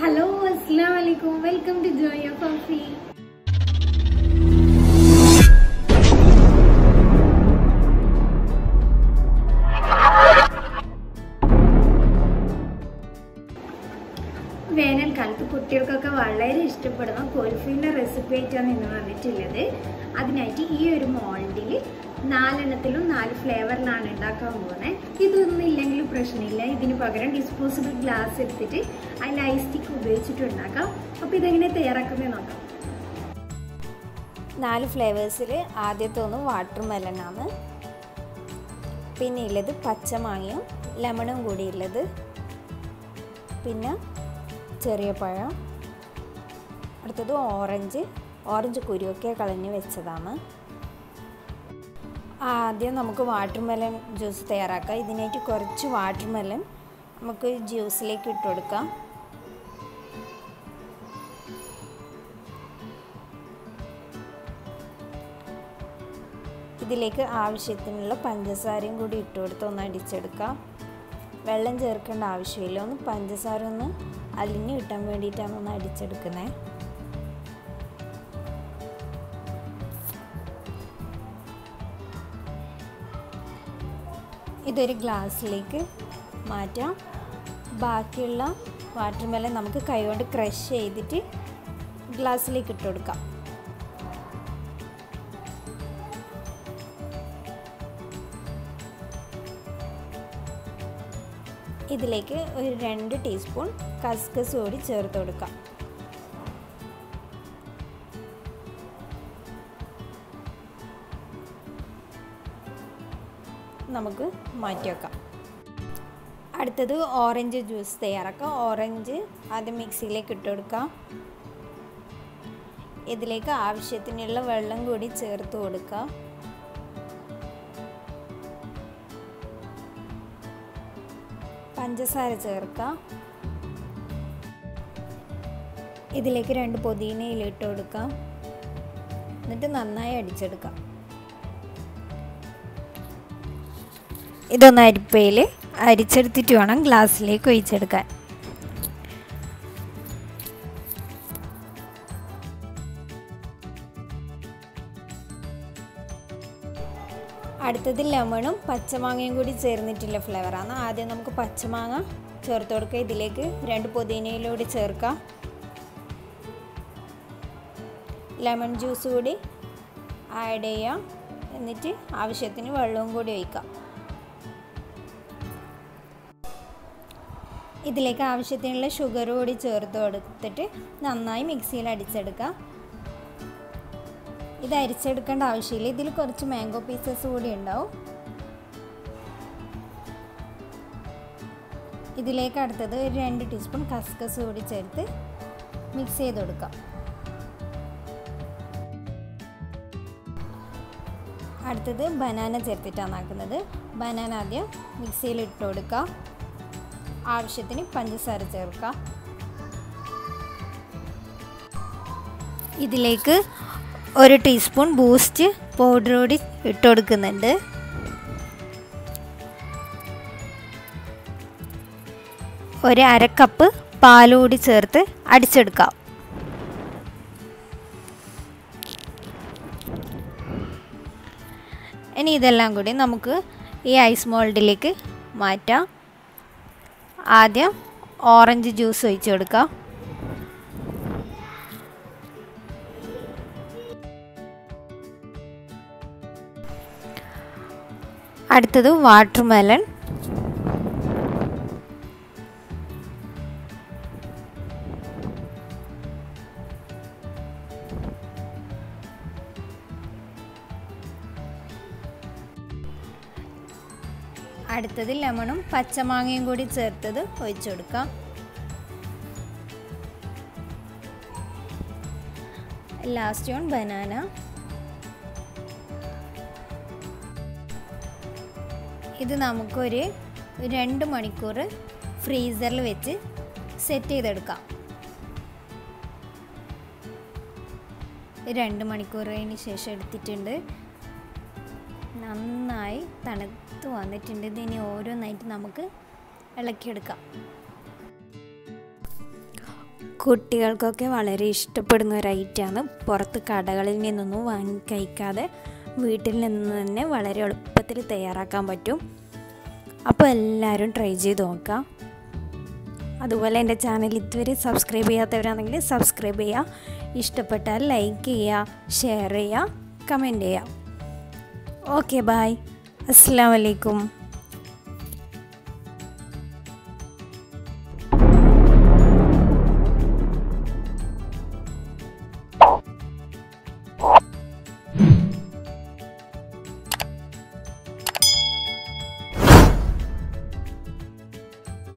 Hello, Assalamualaikum. Welcome to Joy of Afee. വേനൽക്കാലത്ത് കുട്ടികൾക്കൊക്കെ വളരെ ഇഷ്ടപ്പെടുന്ന കുൽഫിന്റെ റെസിപ്പി ആയിട്ടാണ് ഇന്ന് വന്നിട്ടുള്ളത്. അതിനായിട്ട് ഈ ഒരു മോൾഡിൽ 4 ഫ്ലേവറിലാണ് ഉണ്ടാക്കാൻ പോകുന്നത്. ഇതൊന്നും ഇല്ലെങ്കിലും പ്രശ്നമില്ല. ഇതിന് പകരം ഡിസ്പോസിബിൾ ഗ്ലാസ് എടുത്തിട്ട് അതിൽ ഐസ് സ്റ്റിക്ക് ഉപയോഗിച്ചിട്ട് ഉണ്ടാക്കാം. അപ്പോൾ ഇതെങ്ങനെ തയ്യാറാക്കുന്നത് നോക്കാം. 4 ഫ്ലേവേഴ്സിൽ ആദ്യത്തെ ഒന്ന് വാട്ടർ മെലനാണ്, പിന്നെ ഉള്ളത് പച്ചമാങ്ങയും ലെമണും കൂടി ഉള്ളത്, പിന്നെ ചെറിയ പഴം, അടുത്തത് ഓറഞ്ച് കുരുവൊക്കെ കളഞ്ഞ് വെച്ചതാണ്. ആദ്യം നമുക്ക് വാട്ടർ മെലൺ ജ്യൂസ് തയ്യാറാക്കാം. ഇതിനായിട്ട് കുറച്ച് വാട്ടർ മെലൺ നമുക്ക് ജ്യൂസിലേക്ക് ഇട്ട് കൊടുക്കാം. ഇതിലേക്ക് ആവശ്യത്തിനുള്ള പഞ്ചസാരയും കൂടി ഇട്ട് കൊടുത്ത് ഒന്ന് അടിച്ചെടുക്കാം. വെള്ളം ചേർക്കേണ്ട ആവശ്യമില്ല, ഒന്ന് പഞ്ചസാര ഒന്ന് അലിഞ്ഞ് കിട്ടാൻ വേണ്ടിയിട്ടാണ് ഒന്ന് അടിച്ചെടുക്കുന്നത്. ഇതൊരു ഗ്ലാസ്സിലേക്ക് മാറ്റാം. ബാക്കിയുള്ള വാട്ടർ മെലൺ നമുക്ക് കൈകൊണ്ട് ക്രഷ് ചെയ്തിട്ട് ഗ്ലാസ്സിലേക്ക് ഇട്ട് കൊടുക്കാം. ഇതിലേക്ക് ഒരു 2 ടീസ്പൂൺ കസ്കസ് കൂടി ചേർത്ത് കൊടുക്കാം. നമുക്ക് മാറ്റി വെക്കാം. അടുത്തത് ഓറഞ്ച് ജ്യൂസ് തയ്യാറാക്കാം. ഓറഞ്ച് ആദ്യം മിക്സിയിലേക്ക് ഇട്ട് കൊടുക്കാം. ഇതിലേക്ക് ആവശ്യത്തിനുള്ള വെള്ളം കൂടി ചേർത്ത് കൊടുക്കാം. പഞ്ചസാര ചേർക്കാം. ഇതിലേക്ക് 2 പുതിനയില ഇട്ട് കൊടുക്കാം. എന്നിട്ട് നന്നായി അടിച്ചെടുക്കാം. ഇതൊന്ന് അരിപ്പയിൽ അരിച്ചെടുത്തിട്ട് വേണം ഗ്ലാസ്സിലേക്ക് ഒഴിച്ചെടുക്കാൻ. അടുത്തത് ലെമണും പച്ചമാങ്ങയും കൂടി ചേർന്നിട്ടുള്ള ഫ്ലേവറാണ്. ആദ്യം നമുക്ക് പച്ചമാങ്ങ ചേർത്ത് കൊടുക്കുക. ഇതിലേക്ക് 2 പുതിനയിലൂടെ ചേർക്കാം. ലെമൺ ജ്യൂസ് കൂടി ആഡ് ചെയ്യാം. എന്നിട്ട് ആവശ്യത്തിന് വെള്ളവും കൂടി ഒഴിക്കാം. ഇതിലേക്ക് ആവശ്യത്തിനുള്ള ഷുഗർ കൂടി ചേർത്ത് കൊടുത്തിട്ട് നന്നായി മിക്സിയിൽ അടിച്ചെടുക്കാം. ഇത് അരിച്ചെടുക്കേണ്ട ആവശ്യമില്ല. ഇതിൽ കുറച്ച് മാംഗോ പീസസ് കൂടി ഉണ്ടാവും. ഇതിലേക്ക് അടുത്തത് 2 ടീസ്പൂൺ കസ്കസ് കൂടി ചേർത്ത് മിക്സ് ചെയ്ത് കൊടുക്കാം. അടുത്തത് ബനാന ചേർത്തിട്ടാണ് ആക്കുന്നത്. ബനാന ആദ്യം മിക്സിയിൽ ഇട്ട് കൊടുക്കാം. ആവശ്യത്തിന് പഞ്ചസാര ചേർക്കാം. ഇതിലേക്ക് 1 ടീസ്പൂൺ ബൂസ്റ്റ് പൗഡർ കൂടി ഇട്ട് കൊടുക്കുന്നുണ്ട്. ഒരു 1/2 കപ്പ് പാൽ കൂടി ചേർത്ത് അടിച്ചെടുക്കാം. ഇനി ഇതെല്ലാം കൂടി നമുക്ക് ഈ ഐസ് മോൾഡിലേക്ക് മാറ്റാം. ആദ്യം ഓറഞ്ച് ജ്യൂസ് ഒഴിച്ച് കൊടുക്കാം. അടുത്തത് വാട്ടർ മെലൺ. അടുത്തത് ലെമണും പച്ചമാങ്ങയും കൂടി ചേർത്തത് ഒഴിച്ചു കൊടുക്കാം. Last one banana. ഇത് നമുക്കൊരു 2 മണിക്കൂർ ഫ്രീസറിൽ വെച്ച് സെറ്റ് ചെയ്തെടുക്കാം. 2 മണിക്കൂറിന് ശേഷം എടുത്തിട്ടുണ്ട്. നന്നായി തണുത്ത് വന്നിട്ടുണ്ട്. ഇതിനി ഓരോന്നായിട്ട് നമുക്ക് ഇളക്കിയെടുക്കാം. കുട്ടികൾക്കൊക്കെ വളരെ ഇഷ്ടപ്പെടുന്ന ഒരു ഐറ്റമാണ്. പുറത്ത് കടകളിൽ നിന്നൊന്നും വാങ്ങി കഴിക്കാതെ വീട്ടിൽ നിന്ന് തന്നെ വളരെ എളുപ്പത്തിൽ തയ്യാറാക്കാൻ പറ്റും. അപ്പോൾ എല്ലാവരും ട്രൈ ചെയ്ത് നോക്കാം. അതുപോലെ എൻ്റെ ചാനൽ ഇതുവരെ സബ്സ്ക്രൈബ് ചെയ്യാത്തവരാണെങ്കിൽ സബ്സ്ക്രൈബ് ചെയ്യുക. ഇഷ്ടപ്പെട്ടാൽ ലൈക്ക് ചെയ്യുക, ഷെയർ ചെയ്യുക, കമൻറ്റ് ചെയ്യുക. Okay, bye. അസ്സലാമു അലൈക്കും.